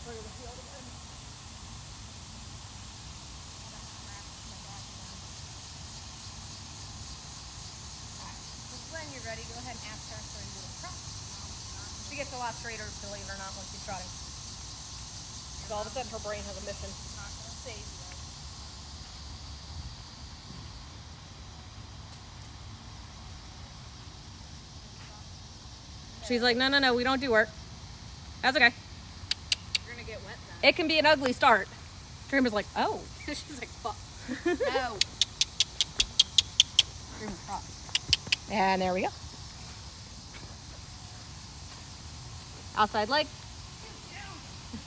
Look at the field again. When you're ready, go ahead and ask her for a little trot. She gets a lot straighter, believe it or not, once she's trotting. So all of a sudden her brain has a mission. Not gonna save you. She's like, no, we don't do work. That's okay. You're gonna get wet then. It can be an ugly start. Dreamer's like, oh. She's like, fuck. No. Dreamer trot. And there we go. Outside leg.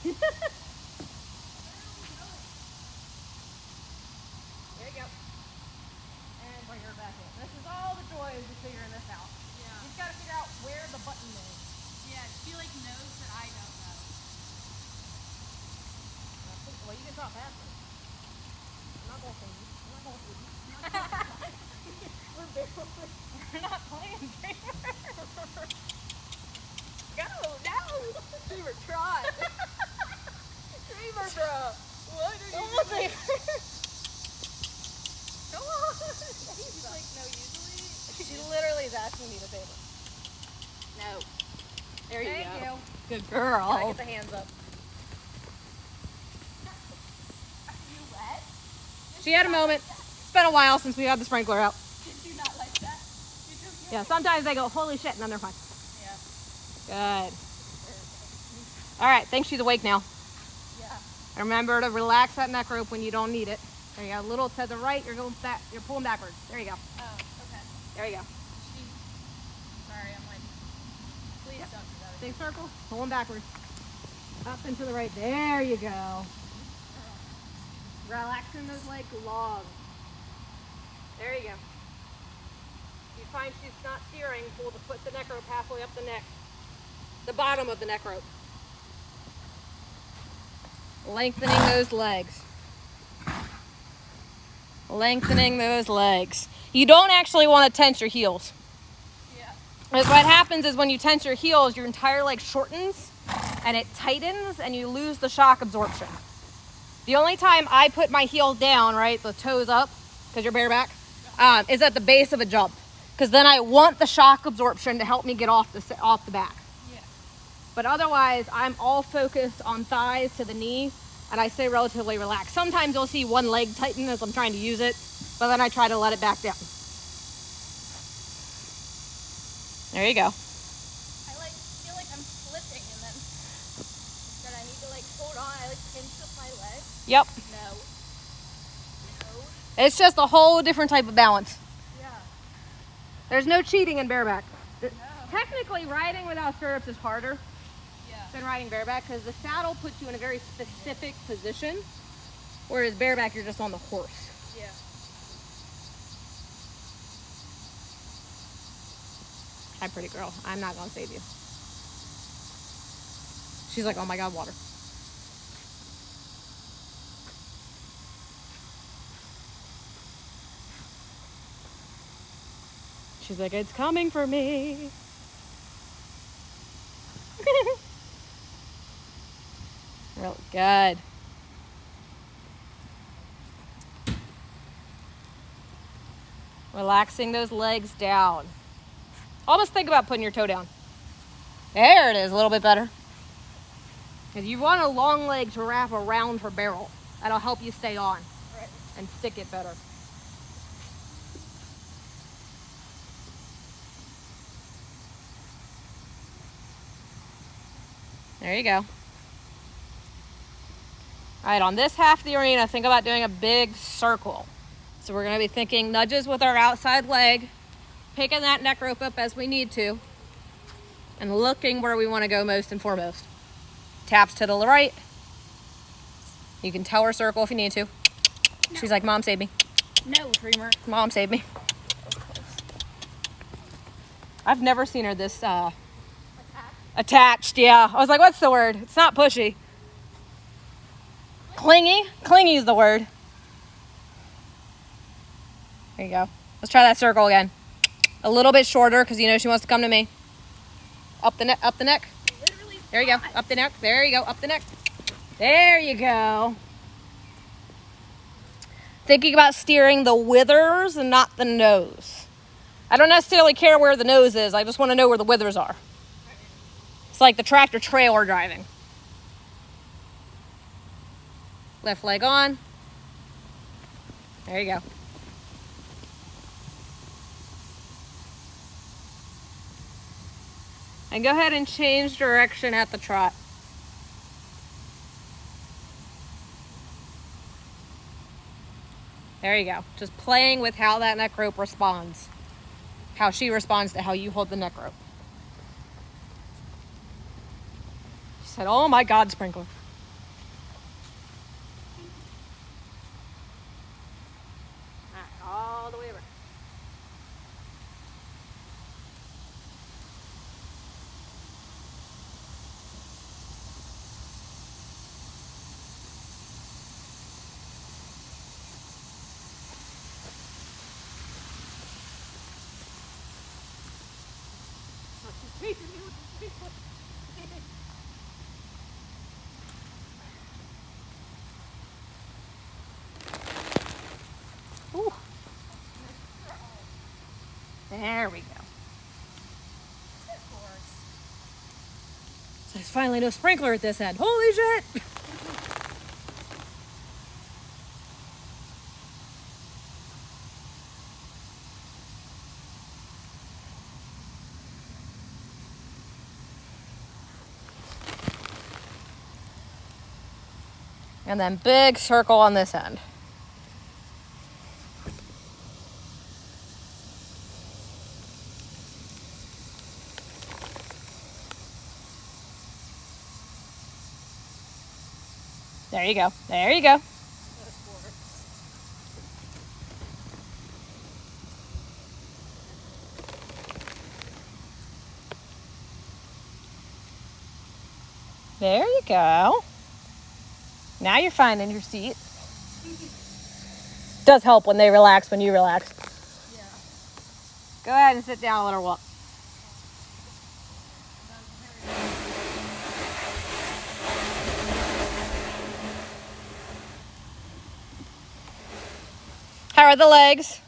There you go. And bring her back in. This is all the joy of just figuring this out. Yeah. You've got to figure out where the button is. Yeah, she like knows that I don't know. Well, you can drop faster. I'm not going to save you. I'm not going to save you. We're not playing, Dreamer. Go, no! Dreamer, trot. Dreamer, bro. What are you doing? Come on. She's like, no, usually. She literally is asking me to save her. No. There you Thank go. you. Good girl. Gotta get the hands up. Are you wet? She had a moment. It's been a while since we had the sprinkler out. Did you not like that? Yeah, sometimes they go, holy shit, and then they're fine. Yeah. Good. All right, think she's awake now. Yeah. Remember to relax that neck rope when you don't need it. There you go. A little to the right, you're going back. You're pulling backwards. There you go. Oh, okay. There you go. Sorry, I'm like, please don't do that. Big circle, pulling backwards. Up and to the right. There you go. Relaxing those legs long. There you go. You find she's not steering, pull the foot, the neck rope halfway up the neck. The bottom of the neck rope. Lengthening those legs. Lengthening those legs. You don't actually want to tense your heels. Yeah. Because what happens is when you tense your heels, your entire leg shortens and it tightens and you lose the shock absorption. The only time I put my heels down, right, the toes up, because you're bareback, is at the base of a jump. Because then I want the shock absorption to help me get off the back. Yeah. But otherwise, I'm all focused on thighs to the knee, and I stay relatively relaxed. Sometimes you'll see one leg tighten as I'm trying to use it, but then I try to let it back down. There you go. I like feel like I'm slipping and then that I need to like hold on. I like pinch with my leg. Yep. No. It's just a whole different type of balance. Yeah. There's no cheating in bareback. No. Technically, riding without stirrups is harder Yeah. than riding bareback because the saddle puts you in a very specific position, whereas bareback, you're just on the horse. Yeah. Hi, pretty girl. I'm not going to save you. She's like, oh my God, water. She's like, it's coming for me. Real good. Relaxing those legs down. Almost think about putting your toe down. There it is, a little bit better. Because you want a long leg to wrap around her barrel. That'll help you stay on and stick it better. There you go. All right, on this half of the arena, think about doing a big circle. So we're gonna be thinking nudges with our outside leg, picking that neck rope up as we need to, and looking where we wanna go most and foremost. Taps to the right. You can tell her circle if you need to. No. She's like, Mom, save me. No, Dreamer. Mom, save me. I've never seen her this attached, yeah. I was like, what's the word? It's not pushy. Clingy? Clingy is the word. There you go. Let's try that circle again. A little bit shorter because you know she wants to come to me. Up the neck, up the neck. Literally. There you go. Up the neck. There you go. Up the neck. There you go. Thinking about steering the withers and not the nose. I don't necessarily care where the nose is. I just want to know where the withers are. It's like the tractor trailer driving. Left leg on. There you go. And go ahead and change direction at the trot. There you go. Just playing with how that neck rope responds. How she responds to how you hold the neck rope. She said, oh my God, sprinkler. All the way over. Ooh. There we go. So there's finally no sprinkler at this end. Holy shit! And then big circle on this end. There you go. There you go. There you go. Now you're finding your seat. Does help when they relax, when you relax. Yeah. Go ahead and sit down and let her walk. How are the legs?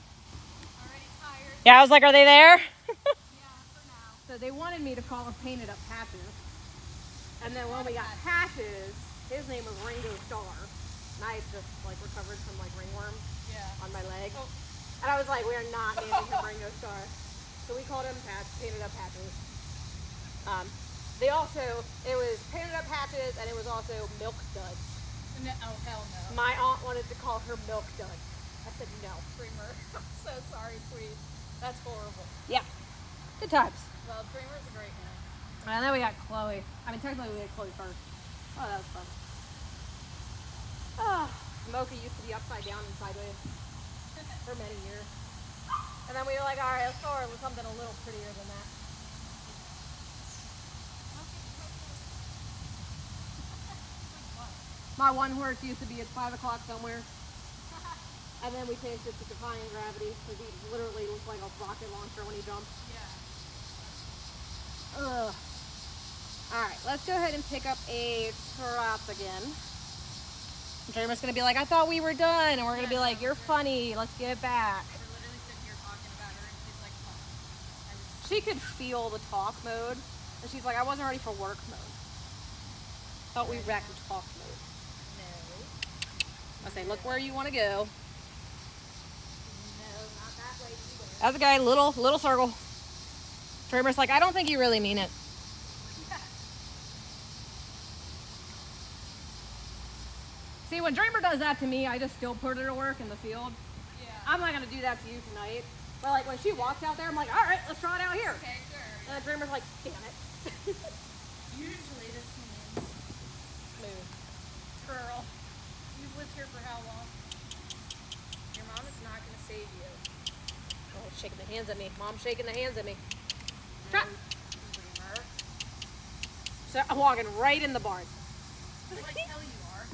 Already tired. Yeah, I was like, are they there? Yeah, for now. So they wanted me to call them painted up patches. And then when we got patches, his name was Ringo Star. And I had just like recovered from like ringworm on my leg. Oh. And I was like, we are not naming him Ringo Star. So we called him painted up patches. They also, it was painted up patches and it was also milk duds. No, oh, hell no. My aunt wanted to call her milk duds. I said no. Dreamer. I'm so sorry, sweet. That's horrible. Yeah, good times. Well, Dreamer's a great name. And then we got Chloe. I mean, technically we had Chloe first. Oh, that was fun. Oh, Mocha used to be upside down and sideways for many years. And then we were like, all right, let's go with something a little prettier than that. My one horse used to be at 5 o'clock somewhere. And then we changed it to Defying Gravity because he literally looked like a rocket launcher when he jumped. Yeah. Ugh. Alright, let's go ahead and pick up a trot again. Dreamer's gonna be like, I thought we were done. And we're gonna be like, you're funny, let's get back. We're literally sitting here talking about her and she's like, oh. She could feel the talk mode. And she's like, I wasn't ready for work mode. Thought we wrecked talk mode. No. I say, look where you want to go. No, not that way either. That's a guy, little circle. Dreamer's like, I don't think you really mean it. See, when Dreamer does that to me, I just still put her to work in the field. Yeah. I'm not gonna do that to you tonight. But like when she walks out there, I'm like, all right, let's try it out here. Okay, sure. And Dreamer's like, damn it. Usually this means Smooth. girl. You've lived here for how long? Your mom is not going to save you. Oh, shaking the hands at me. Mom's shaking the hands at me. No, Trot. Dreamer. So I'm walking right in the barn. Like hell you are.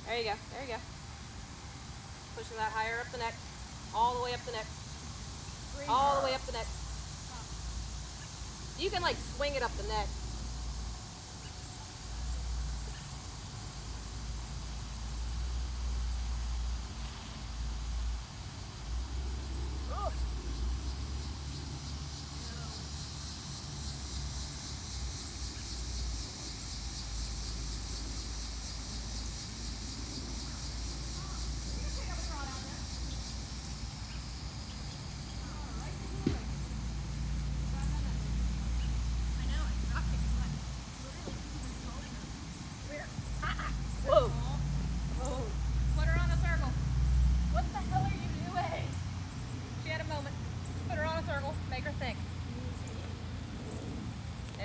There you go. There you go. Pushing that higher up the neck. All the way up the neck. Dreamer. All the way up the neck. You can like swing it up the neck.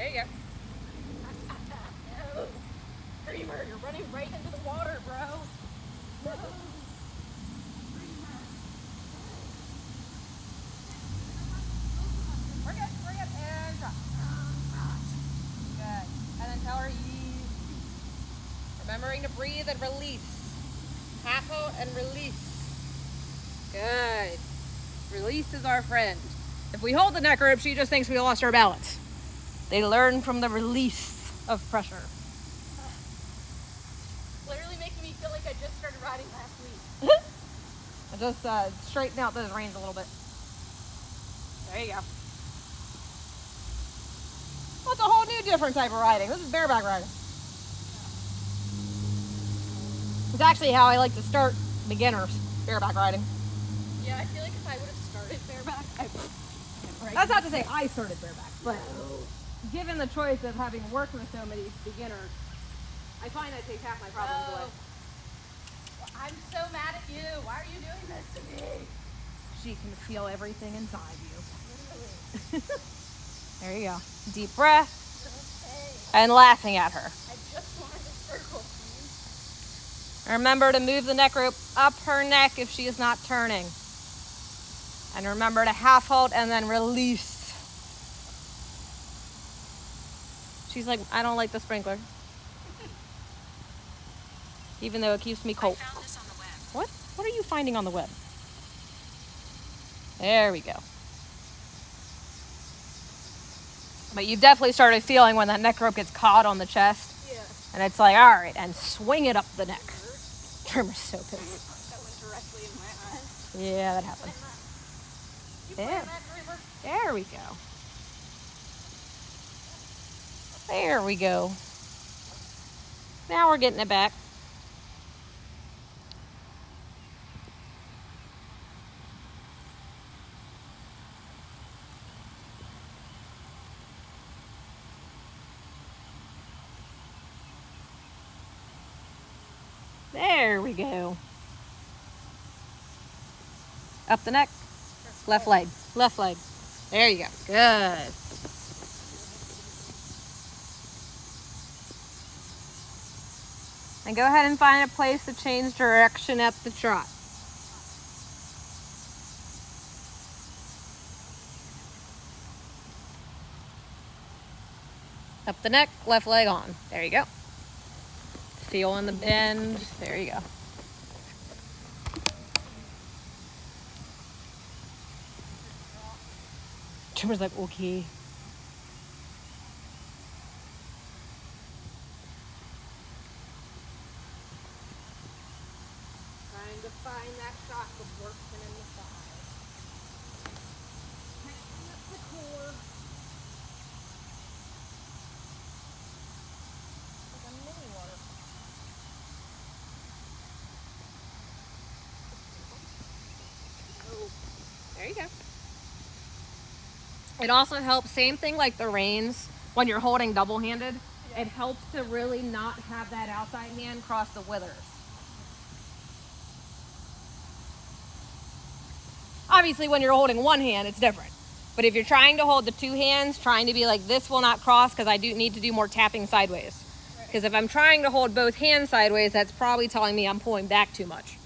There you go. No. Dreamer, you're running right into the water, bro. No. We're good, and drop. Good. And then tell her ease. Remembering to breathe and release. Half hold and release. Good. Release is our friend. If we hold the neck rope, she just thinks we lost our balance. They learn from the release of pressure. Literally making me feel like I just started riding last week. I just straighten out those reins a little bit. There you go. Well, it's a whole new different type of riding. This is bareback riding. It's actually how I like to start beginners bareback riding. Yeah, I feel like if I would have started bareback, That's not to say I started bareback, but given the choice of having worked with so many beginners, I find that takes half my problems away. Well, I'm so mad at you. Why are you doing this to me? She can feel everything inside you. Literally. There you go. Deep breath Okay. and laughing at her. I just wanted to circle, please. Remember to move the neck rope up her neck if she is not turning. And remember to half hold and then release. She's like, I don't like the sprinkler. Even though it keeps me cold. I found this on the web. What? What are you finding on the web? There we go. But you've definitely started feeling when that neck rope gets caught on the chest. Yeah. And it's like, all right, and swing it up the neck. Trimmer's so pissed. That went directly in my eyes. Yeah, that happened. You Yeah. playing that, Dreamer? There we go. There we go. Now we're getting it back. There we go. Up the neck. Left leg. Left leg. There you go. Good. And go ahead and find a place to change direction at the trot. Up the neck, left leg on. There you go. Feeling the bend. There you go. Trimmer's like, okay. Trying to find that shock of working in the side. Tightening up the core. Like a mini water. Oh, there you go. It also helps, same thing like the reins, when you're holding double-handed, it helps to really not have that outside hand cross the withers. Obviously, when you're holding one hand, it's different. But if you're trying to hold the two hands, trying to be like, this will not cross because I do need to do more tapping sideways. Because if I'm trying to hold both hands sideways, that's probably telling me I'm pulling back too much.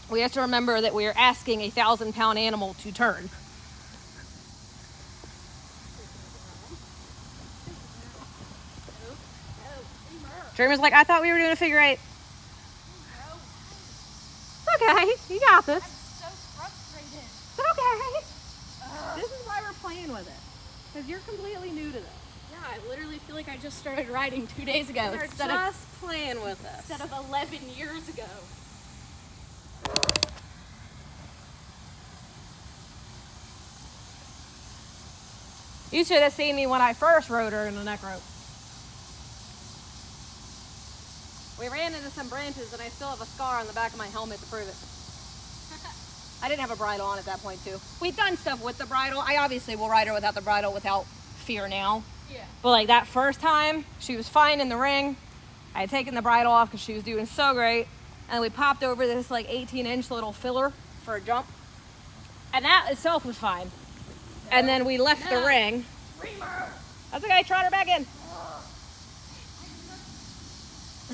We have to remember that we are asking a 1,000-pound animal to turn. Dreamer's like, I thought we were doing a figure eight. It's okay. You got this. I'm so frustrated. It's okay. This is why we're playing with it. Because you're completely new to this. Yeah, I literally feel like I just started riding 2 days ago We're instead just playing with this. of 11 years ago. You should have seen me when I first rode her in the neck rope. We ran into some branches and I still have a scar on the back of my helmet to prove it. I didn't have a bridle on at that point too. We've done stuff with the bridle. I obviously will ride her without the bridle without fear now. Yeah. But like that first time, she was fine in the ring. I had taken the bridle off because she was doing so great. And we popped over this like 18-inch little filler for a jump. And that itself was fine. and then we left the ring. Dreamer. That's okay, trot her back in.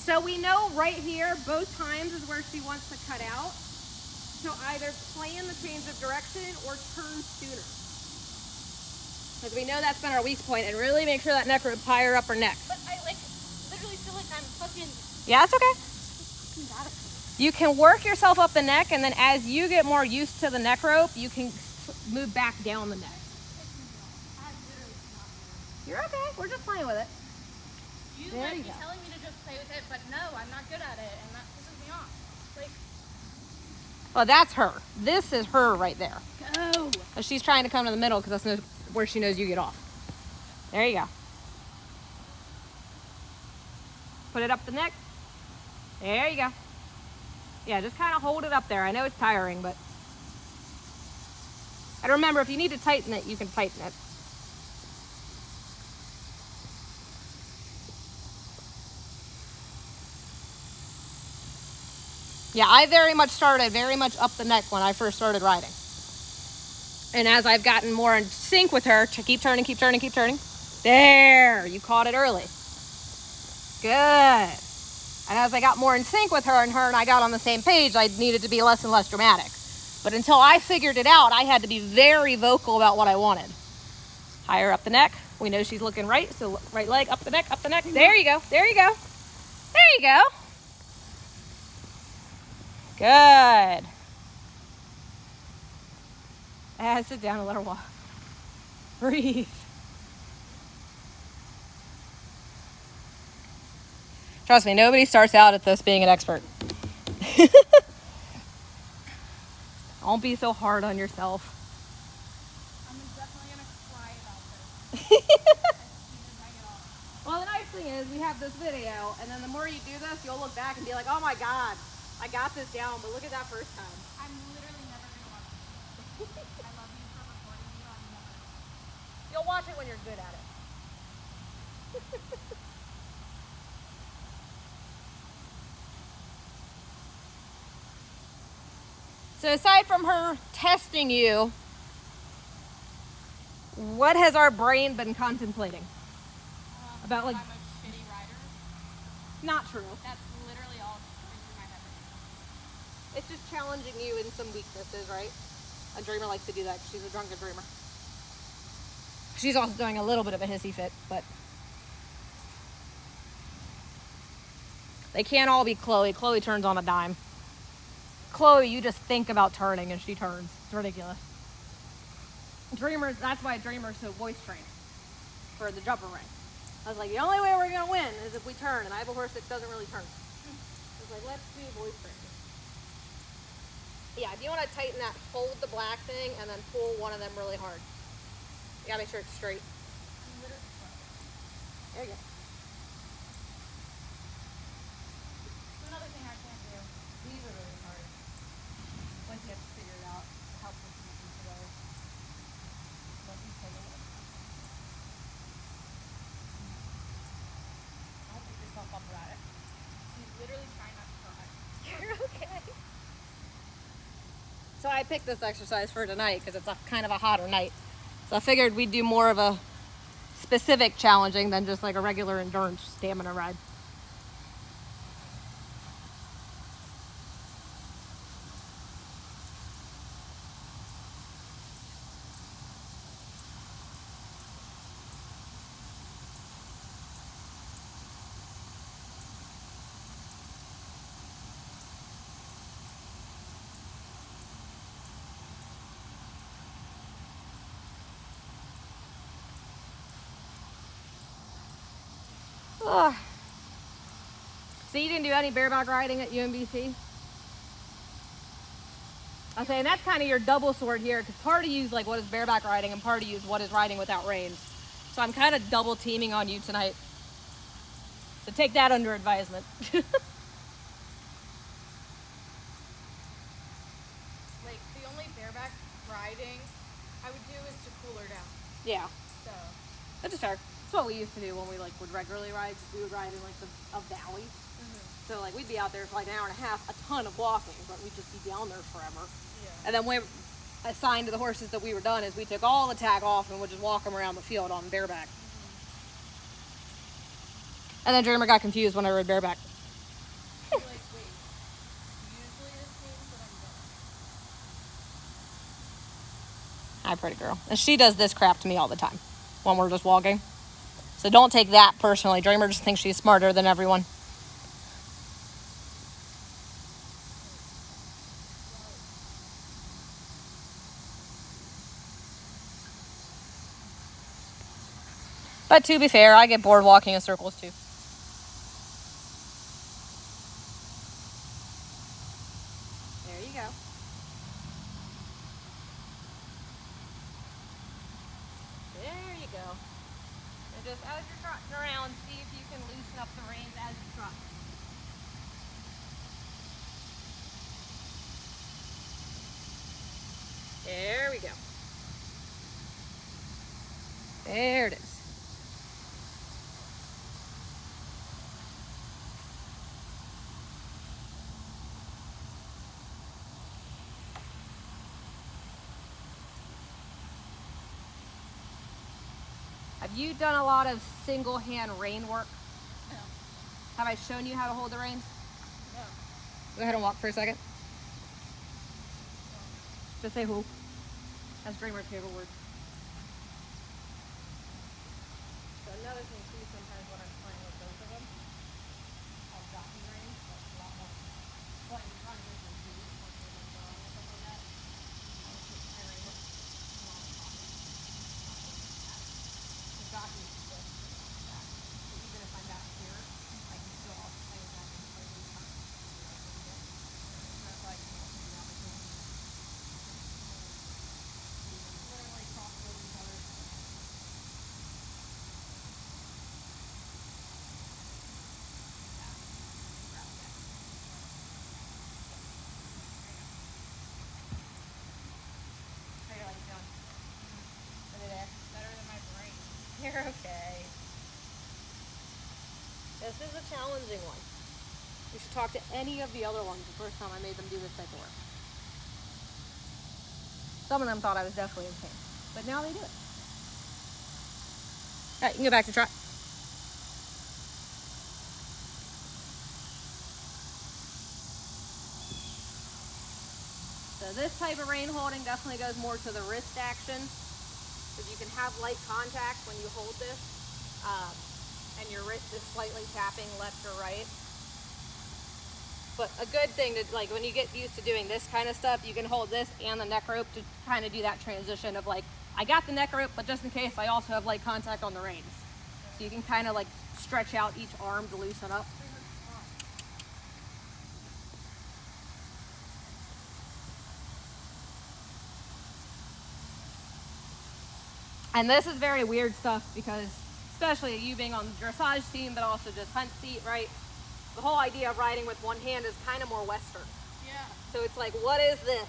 So we know right here, both times is where she wants to cut out. So either plan the change of direction or turn sooner. Because we know that's been our weak point, and really make sure that neck rope's higher up her neck. But I like literally feel like I'm fucking. Yeah, it's okay. Fucking got it. You can work yourself up the neck, and then as you get more used to the neck rope, you can move back down the neck. You're okay. We're just playing with it. You might be telling me to just play with it, but no, I'm not good at it, and that pisses me off. Like, Well, that's her. This is her right there. go. She's trying to come to the middle because that's where she knows you get off. There you go. Put it up the neck. There you go. Yeah, just kind of hold it up there. I know it's tiring, but... And remember, if you need to tighten it, you can tighten it. Yeah, I very much started very much up the neck when I first started riding. And as I've gotten more in sync with her, to keep turning, keep turning, keep turning. There, you caught it early. Good. And as I got more in sync with her and I got on the same page, I needed to be less and less dramatic. But until I figured it out, I had to be very vocal about what I wanted. Higher up the neck. We know she's looking right, so right leg, up the neck, up the neck. There you go, there you go. There you go. Good. Sit down and let her walk. Breathe. Trust me, nobody starts out at this being an expert. Don't be so hard on yourself. I'm definitely going to cry about this as soon as I get off. Well, the nice thing is we have this video, and then the more you do this, you'll look back and be like, oh my God, I got this down, but look at that first time. I'm literally never going to watch it. I love you for recording me. I'm never. You'll watch it when you're good at it. So aside from her testing you, what has our brain been contemplating? About like... I'm a shitty rider. Not true. That's literally all that's going through my head right now. It's just challenging you in some weaknesses, right? A dreamer likes to do that because she's a drunken dreamer. She's also doing a little bit of a hissy fit, but they can't all be Chloe. Chloe turns on a dime. Chloe, you just think about turning and she turns. It's ridiculous. Dreamers, that's why dreamers so voice trained for the jumper ring. I was like, the only way we're gonna win is if we turn, and I have a horse that doesn't really turn. I was like, let's do voice training. Yeah, if you want to tighten that, hold the black thing and then pull one of them really hard. You gotta make sure it's straight. There you go. It's another thing I can't do. These are really hard. Once you have to figure it out, how to put them together. But you take it. Don't pick yourself up about it. He's literally trying not to cry. You're okay. So I picked this exercise for tonight because it's a kind of a hotter night. So I figured we'd do more of a specific challenging than just like a regular endurance stamina ride. Ugh. So you didn't do any bareback riding at UMBC? I'm saying that's kind of your double sword here, because part of you is like what is bareback riding and part of you is what is riding without reins. So I'm kind of double teaming on you tonight. So take that under advisement. Like, the only bareback riding I would do is to cool her down. Yeah, So, that's fair. That's what we used to do when we like would regularly ride. We would ride in like a valley. So like we'd be out there for like an hour and a half, a ton of walking, but we'd just be down there forever. yeah. And then assigned to the horses that we were done is we took all the tack off and would just walk them around the field on bareback. And then Dreamer got confused when I rode bareback. You're like, wait, usually this means that I'm done. Hi, pretty girl. And she does this crap to me all the time when we're just walking. So don't take that personally. Dreamer just thinks she's smarter than everyone. But to be fair, I get bored walking in circles too. There you go. There you go. And just as you're trotting around, see if you can loosen up the reins as you trot. There we go. There it is. Have you done a lot of single hand rein work? No. Have I shown you how to hold the reins? No. Go ahead and walk for a second. Just say who. That's Dreamer's favorite word. So another thing too, sometimes when I'm playing with both of them, I'll jockey reins, that's a lot more fun to run with them too, working with them and stuff like that. I'll put my rein up and I'll pocket. The jockey is just like that. So even if I'm back here, I can still play with that and slightly turn. And that's why I can't do that with them. Literally cross over each other. How your legs going? Are they there? Better than my brain. You're okay. This is a challenging one. You should talk to any of the other ones the first time I made them do this type of work. Some of them thought I was definitely insane, but now they do it. All right, you can go back to trot. So this type of rein holding definitely goes more to the wrist action, because you can have light contact when you hold this, and your wrist is slightly tapping left or right. But a good thing to, like, when you get used to doing this kind of stuff, you can hold this and the neck rope to kind of do that transition of like, I got the neck rope, but just in case, I also have light contact on the reins. So you can kind of like stretch out each arm to loosen up. And this is very weird stuff because, especially you being on the dressage team, but also just hunt seat, right? The whole idea of riding with one hand is kind of more Western. Yeah. So it's like, what is this?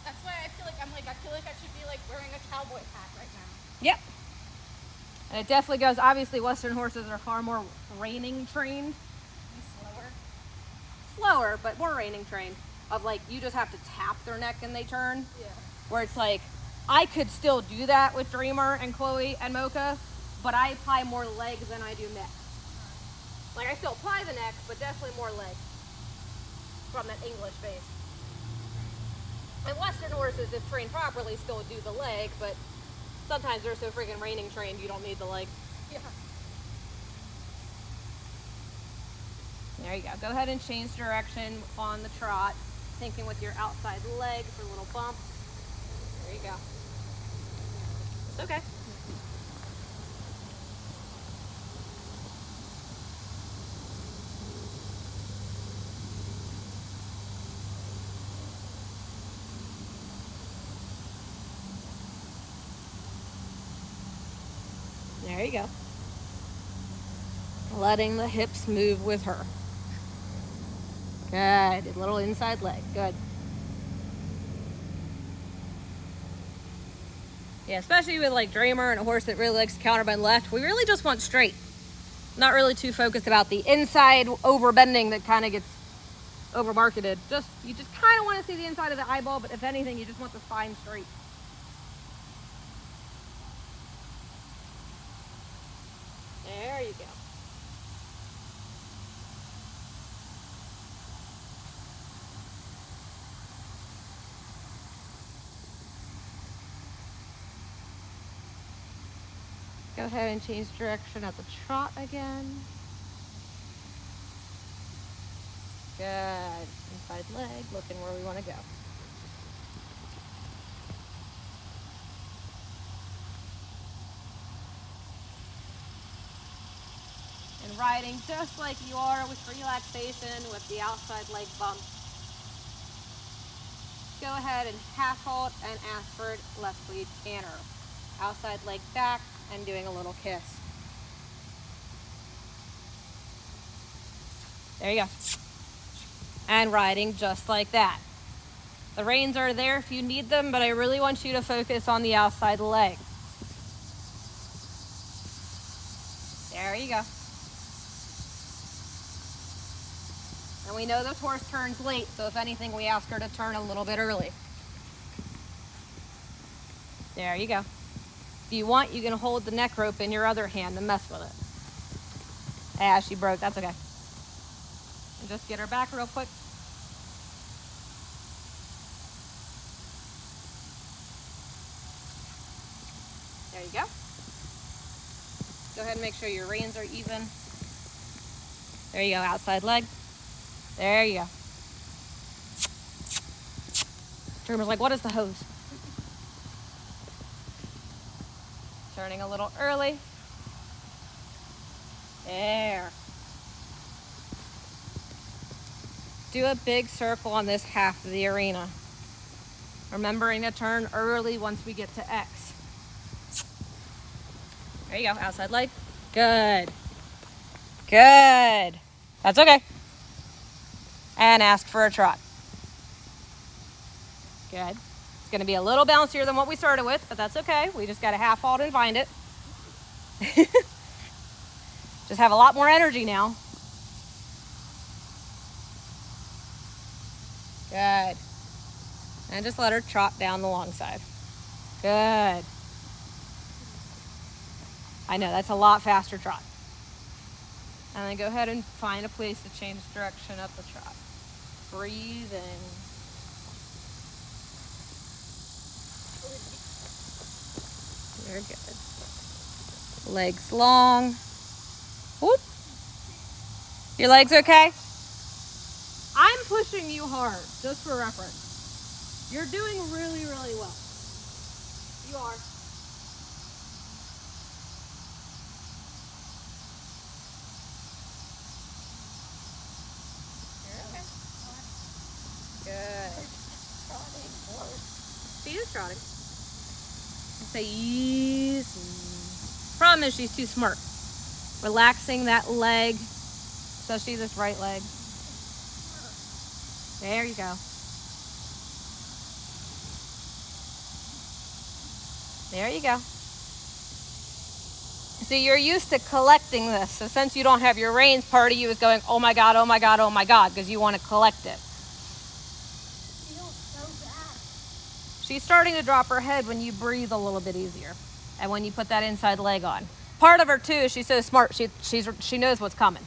That's why I feel like I should be like wearing a cowboy hat right now. Yep. And it definitely goes, obviously Western horses are far more reining trained. Be slower. Slower, but more reining trained. Of like, you just have to tap their neck and they turn. Yeah. Where it's like, I could still do that with Dreamer and Chloe and Mocha, but I apply more leg than I do neck. Like, I still apply the neck, but definitely more leg from that English base. And Western horses, if trained properly, still do the leg, but sometimes they're so freaking reining trained, you don't need the leg. Yeah. There you go. Go ahead and change direction on the trot, thinking with your outside leg for little bumps. There you go. It's okay. There you go. Letting the hips move with her. Good. A little inside leg. Good. Yeah, especially with like Dreamer and a horse that really likes to counterbend left, we really just want straight. Not really too focused about the inside overbending that kind of gets over marketed. You just kind of want to see the inside of the eyeball, but if anything, you just want the spine straight. There you go. Go ahead and change direction at the trot again. Good. Inside leg, looking where we want to go. And riding just like you are with relaxation with the outside leg bump. Go ahead and half halt and ask for left lead canter. Outside leg back and doing a little kiss. There you go. And riding just like that. The reins are there if you need them, but I really want you to focus on the outside leg. There you go. And we know this horse turns late, so if anything, we ask her to turn a little bit early. There you go. If you want, you can hold the neck rope in your other hand and mess with it. Ah, she broke, that's okay. And just get her back real quick. There you go. Go ahead and make sure your reins are even. There you go, outside leg. There you go. Troomer's like, what is the hose? Turning a little early. There. Do a big circle on this half of the arena. Remembering to turn early once we get to X. There you go, outside leg. Good. Good. That's okay. And ask for a trot. Good. It's going to be a little bouncier than what we started with, but that's okay. We just got to half halt and find it. Just have a lot more energy now. Good. And just let her trot down the long side. Good. I know, that's a lot faster trot. And then go ahead and find a place to change direction up the trot. Breathe in. You're good. Legs long. Whoop. Your legs okay? I'm pushing you hard, just for reference. You're doing really, really well. You are. Good. She is trotting. Say easy. Problem is she's too smart. Relaxing that leg, especially this right leg. There you go. There you go. See, you're used to collecting this. So since you don't have your reins, part of you is going, oh my God, oh my God, oh my God, because you want to collect it. She's starting to drop her head when you breathe a little bit easier and when you put that inside leg on. Part of her too is she's so smart, she knows what's coming.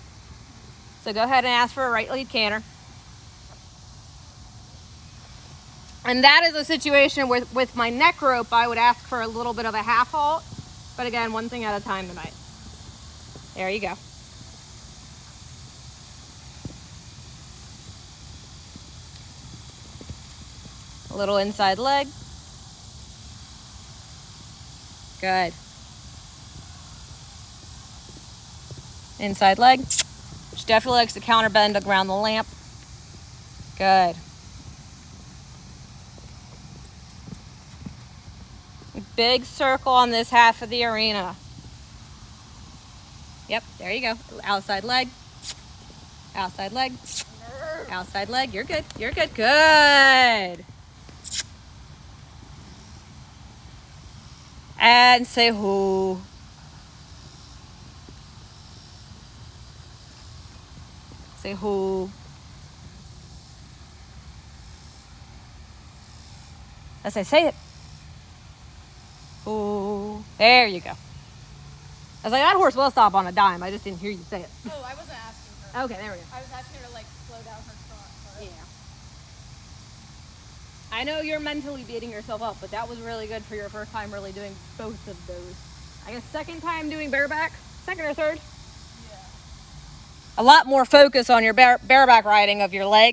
So go ahead and ask for a right lead canter. And that is a situation with my neck rope, I would ask for a little bit of a half halt. But again, one thing at a time tonight. There you go. A little inside leg. Good. Inside leg. She definitely likes to counter bend around the lamp. Good. Big circle on this half of the arena. Yep, there you go. Outside leg. Outside leg. Outside leg. You're good. You're good. Good. And say whoo. Say whoo. As I say it. Oh, there you go. I was like, that horse will stop on a dime. I just didn't hear you say it. Oh, I wasn't asking her. Okay, there we go. I was asking her to like slow down her trot. Yeah. I know you're mentally beating yourself up, but that was really good for your first time really doing both of those. I guess second time doing bareback, second or third. Yeah. A lot more focus on your bareback riding of your leg.